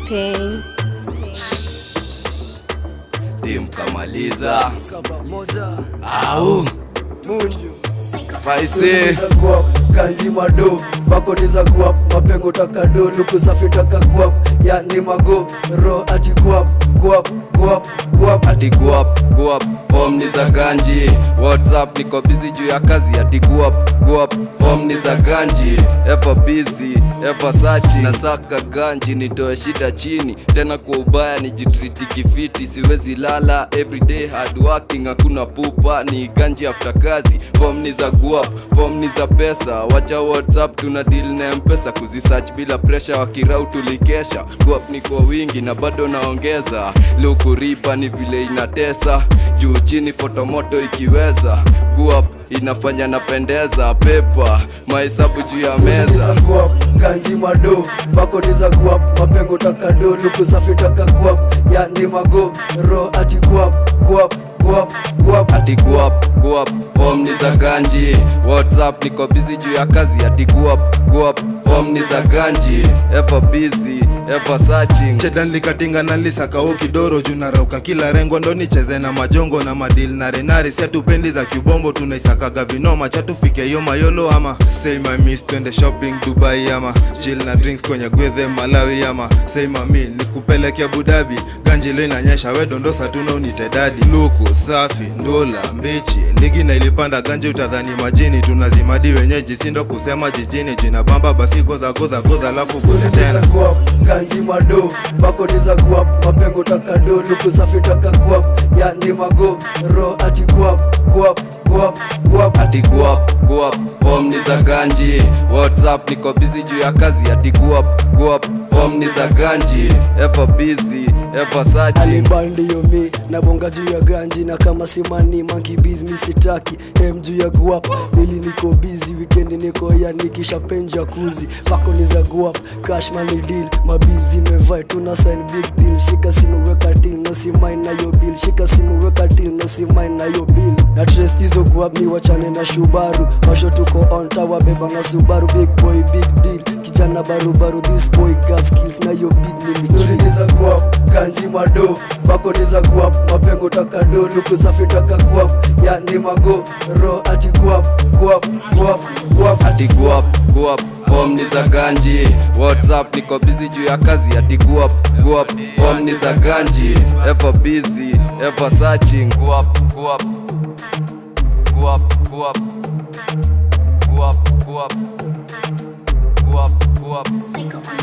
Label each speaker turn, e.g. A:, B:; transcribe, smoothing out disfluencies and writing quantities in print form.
A: Stain.
B: Tim kamaliza au Paise
C: kanji mado vako niza guap mapengo takado luku safi taka guap ya ni mago ro ati guap
B: ati guap form ni za ganji WhatsApp niko busy juu ya kazi ati guap form ni za ganji ever busy ever searching nasaka ganji nitoe shida chini tena kwa ubaya nijitriti kifiti siwezi lala everyday hard working hakuna pupa ni ganji after kazi form ni za guap form ni za pesa wacha WhatsApp tuna deal na mpesa kuzisearch bila pressure wakirau tulikesha guap ni kwa wingi na bado naongeza luku riba ni vile inatesa juu chini fotomoto ikiweza guap inafanya napendeza pepa mahesabu juu ya meza
C: guap kanji mado vako niza guap mapengo takado luku safi taka guap ya ni mago ro ati guap
B: ati guap form ni za ganji WhatsApp niko busy juu ya kazi ati guap form ni za ganji ever busy ever searching
D: chedan likatinga na lisaka ukidoro juna rauka kila rengo ndo nicheze na majongo na madil na renari si atupendi za kibombo tunaisakaga vinoma cha tufike yo mayolo ama say my miss twende shopping Dubai ama chill na drinks kwenye gwethe Malawi ama say mami nikupeleke Abu Dhabi ganji leo inanyesha we dondosa tuna unite daddy luku safi ndola mbichi ligi na ilipanda ganji utadhani majini tunazimadi wenyeji sindo kusema jijini jina bamba basi godha lafu kule tena
C: kanji mado vako niza guap mapengo takado luku safi taka guap ya ni mago ro ati guap
B: ati guap form ni za ganji WhatsApp niko busy juu ya kazi ati guap form ni za ganji ever busy ever searching
C: alibandi yomi na bonga juu ya ganji na kama simani monkey biz misitaki juu ya guap nili niko busy weekend niko ya nikisha penja kuzi vako niza guap cash money deal mabizi mevai tuna sign big deal shika simu weka till no si mine na yo bill shika simu weka till no si mine na yo bill na dress hizo guap ni wachane na Subaru masho tuko on tower beba na Subaru big boy big deal kijana baru this boy got skills na yo beat ni mzuri niza guap kanji mado vako niza guap mapengo takado luku safi taka guap ya ni mago ro ati guap
B: ati guap form ni za ganji WhatsApp niko busy juu ya kazi ati guap form ni za ganji ever busy ever searching guap
A: Psycho.